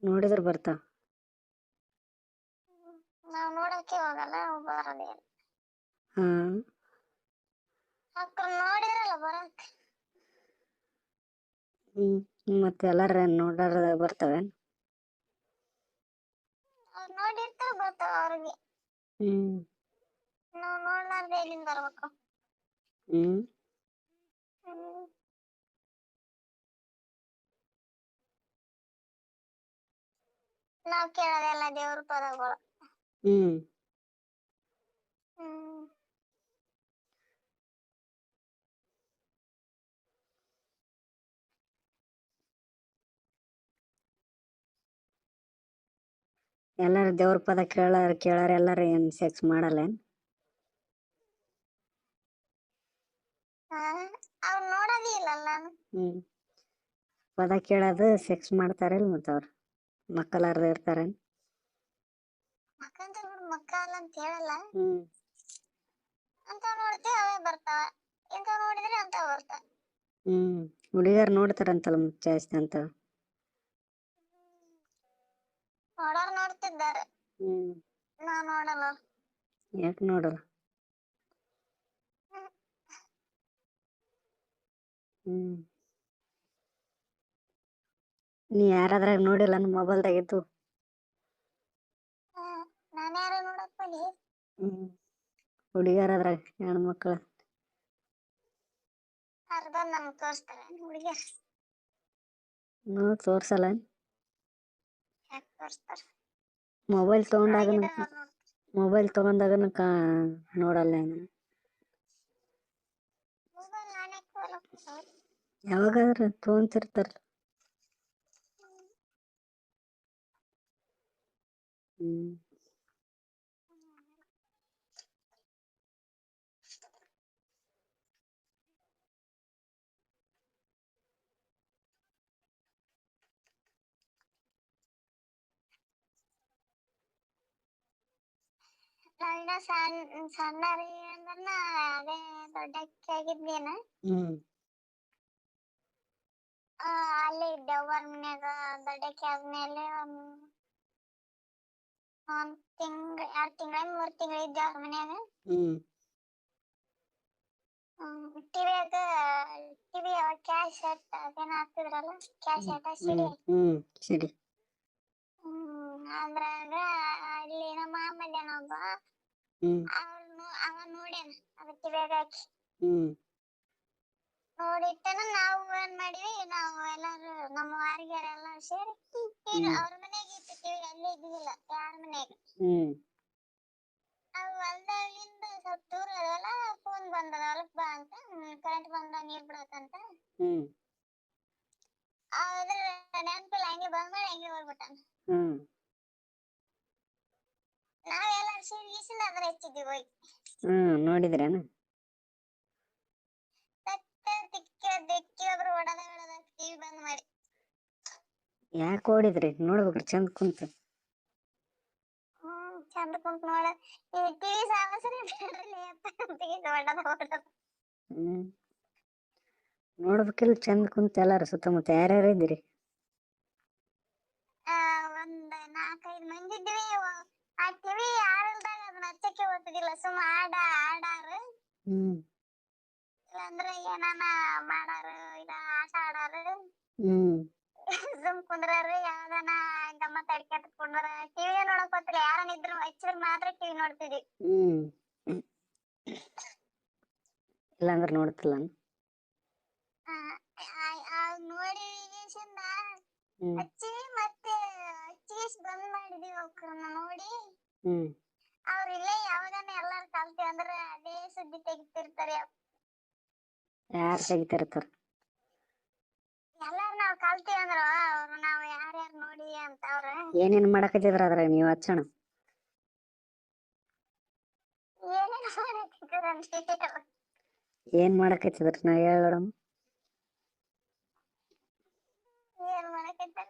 ನೋಡಿದ್ರ ಬರ್ತಾವ. ನಾವ್ ನೋಡಕ್ಕೆ ಹೋಗಲ್ಲ, ಬರೋದಿಲ್ಲ. ಹಾ ಅಕ್ಕ ನೋಡಿದ್ರಲ್ಲ ಬರಕ್. ಮತ್ತೆ ಎಲ್ಲಾರ ನೋಡಾರ ಬರ್ತಾವೇನ್? ಅವ್ರು ನೋಡಿರ್ತಾರ ಬರ್ತಾವ ಅವ್ರಿಗೆ. ನಾವ್ ನೋಡ್ಲಾರ್ದೆ ಎಲ್ಲಿಂದ ಬರ್ಬೇಕು? ನಾವ್ ಕೇಳೋದೆಲ್ಲ ದೇವ್ರ ಪದಗಳು. ಎಲ್ಲಾರ ದೇವ್ರ ಪದ ಕೇಳಾರ ಎಲ್ಲಾರ ಏನ್ ಸೆಕ್ಸ್ ಮಾಡಲ್ಲೇನ್? ಅವ್ರು ನೋಡೋದೇ ಇಲ್ಲಲ್ಲ. ಪದ ಕೇಳೋದು ಸೆಕ್ಸ್ ಮಾಡ್ತಾರಿಲ್ ಮತ್ತ ಅವ್ರು ಮಕ್ಕಳಾರ್ದ ಇರ್ತಾರೇನ್? ಮಕ್ಕಂತ ಬಿಡು, ಮಕ್ಕ ಅಲ್ಲ ಅಂತ ಹೇಳಲ್ಲ. ಅಂತ ನೋಡ್ತೀವಿ ಅವೇ ಬರ್ತಾವ, ಇಂತ ನೋಡಿದ್ರೆ ಅಂತ ಬರ್ತಾವ. ಹುಡುಗಿಯರ್ ನೋಡ್ತಾರಂತಲ್ಲ ಜಾಸ್ತಿ ಅಂತ. ನೋಡೋರ್ ನೋಡ್ತಿದ್ದಾರೆ, ನಾ ನೋಡಲ್ಲ. ಯಾಕೆ ನೋಡಲ್ಲ? ನೀ ಯಾರಾದ್ರಾಗ ನೋಡಿಲ್ಲ ಮೊಬೈಲ್ದಾಗ ಇದ್ದು? ನಾನು ಯಾರು ನೋಡಕ್ ಬನ್ನಿ. ಹುಡುಗಿಯರಾದ್ರಾಗ ಹೆಣ್ಮಕ್ಳು ಅರ್ಧ ನಮ್ಗೆ ತೋರಿಸ್ತಾರೆ ಹುಡುಗಿಯರ್. ತೋರ್ಸಲ್ಲ? ಯಾಕೆ ತೋರಿಸ್ತಾರ? ಮೊಬೈಲ್ ತಗೊಂಡಾಗನ ನೋಡಲ್ಲ? ಯಾವಾಗಾದ್ರ ತಗೊಂತಿರ್ತಾರ. ನಾವಿನ್ನ ಸಣ್ಣರಿ ಅಂದ್ರನ ಅದೇ ದೊಡ್ಡಕ್ಕೆ ಆಗಿದ್ದೇನ. ಅಲ್ಲೇ ಇದ್ದೆ ಅವ್ರ ಮನ್ಯಾಗ. ದೊಡ್ಡಕ್ಕೆ ಆದ್ಮೇಲೆ 1 ತಿಂಗಳು 2 ತಿಂಗಳು 3 ತಿಂಗಳು ಇದ್ದೆ ಅವ್ರ ಮನ್ಯಾಗ. ಟಿವಿ ಕ್ಯಾಶ್ ಅದೇನ ಹಾಕ್ತಿದ್ರಲ್ಲ, ಕ್ಯಾಶ್ ಸಿಡಿ. ಅದ್ರಾಗ ಅಲ್ಲಿ ನಮ್ಮ ಮಾಮಲ್ಯನ ಒಬ್ಬ ಅವ ನೋಡ್ಯಾನ ಅದ ಟಿವಿಯಾಗ ಹಾಕಿ. ನೋಡಿಟ್ಟನ ನಾವು ಏನ್ ಮಾಡಿವಿ, ನಾವು ಎಲ್ಲಾರು ನಮ್ಮ ವಾರಿಗಾರೆಲ್ಲ ಸೇರಿ ಅವ್ರ ಮನೆಯಾಗ ಇತ್ತು ಟಿವಿ, ಅಲ್ಲೇ ಇದ್ದಿಲ್ಲ ಯಾರ ಮನ್ಯಾಗ. ಅವು ಹೊಲ್ದಾಗಿಂದ ಸ್ವಲ್ಪ ದೂರ ಅದಲ್ಲ, ಫೋನ್ ಬಂದದ ಹೊಲಕ್ ಬಾ ಅಂತ, ಕರೆಂಟ್ ಬಂದ ನೀರ್ ಬಿಡಕಂತ. ಆದ್ರೆ ನೆನಪಿಲ್ಲ, ಹಂಗೆ ಬಂದ್ ಮಾಡಿ ಹಂಗೆ ಹೋಗ್ಬಿಟ್ಟಾನ. ನಾವೆಲ್ಲ ಸಿಡಿಗಿಸಿಂದ ಅದ್ರ ಹೆಚ್ಚಿದ್ವಿ ಹೋಗಿ. ನೋಡಿದ್ರೇನ? ದಿಕ್ಕಿ ಒಬ್ರು ಹೊಡದ ಟಿವಿ ಬಂದ್ ಮಾಡಿ. ಯಾಕೆ ಓಡಿದ್ರಿ? ನೋಡ್ಬೇಕ್ರಿ ಚಂದ ಕುಂತ. ಚಂದ ಕುಂತ ನೋಡ, ಈ ಟಿವಿ ಸಾಮಸರಿ ನೋಡ್ಬೇಕಿಲ್ ಚಂದ ಕುಂತ ಎಲ್ಲಾರು ಸುತ್ತಮುತ್ತ ಯಾರ್ಯಾರ ಇದ್ದೀರಿ? ಒಂದ್ 4-5 ಮಂದಿ ಇದ್ವಿ. ಆ ಟಿವಿ ಆಡಲ್ದಾಗ ಅದನ್ನ ಹಚ್ಚಕ್ಕೆ ಹೋಗ್ತಿದಿಲ್ಲ, ಸುಮ್ಮ ಆಡಾರು ಇಲ್ಲಾಂದ್ರೆ ಏನಾನ ಮಾಡಾರು, ಇಲ್ಲ ಆಟ ಆಡಾರು. ಸುಮ್ ಕುಂದ್ರಾರು, ಯಾವ್ದಾನ ಗಮ್ಮತ್ ಅಡ್ಕ್ಯಾತ ಕುಂದ್ರ. ಟಿವಿ ನೋಡಕ್ ಹೋಗ್ತಿಲ್ಲ, ಯಾರನ್ನ ಇದ್ರು ಹಚ್ಚಿದ್ರ ಮಾತ್ರ ಟಿವಿ ನೋಡ್ತಿದ್ವಿ. ಇಲ್ಲಾಂದ್ರ ನೋಡ್ತಿಲ್ಲ. ನೋಡಿ ಹಚ್ಚಿ ಮತ್ತೆ ಹಚ್ಚಿಗೆ ಬಂದ್ ಮಾಡಿದೀವಿ ಅವಕ್ರನ್ನ ನೋಡಿ. ಅವ್ರ ಇಲ್ಲೇ ಯಾವಾಗನ ಎಲ್ಲಾರು ಕಲ್ತೀವಿ ಅಂದ್ರೆ ಅದೇ ಸುದ್ದಿ ತೆಗಿತಿರ್ತಾರೆ. ಯಾರು ತೆಗಿತಿರ್ತಾರ? ಎಲ್ಲಾರು ನಾವ್ ಕಲ್ತೀವಿ ಅಂದ್ರ ಅವ್ರು ನಾವ್ ಯಾರ್ಯಾರು ನೋಡಿ ಅಂತ. ಅವ್ರ ಏನೇನ್ ಮಾಡಕತ್ತಿದ್ರ ಅದ್ರಾಗ ನೀವ್ ಹಚ್ಚಣ? ಏನ್ ಮಾಡಕತ್ತಿದ್ರ ನಾ ಹೇಳೋಣ? ಏನ್ ಮಾಡಕತ್ತಾರ?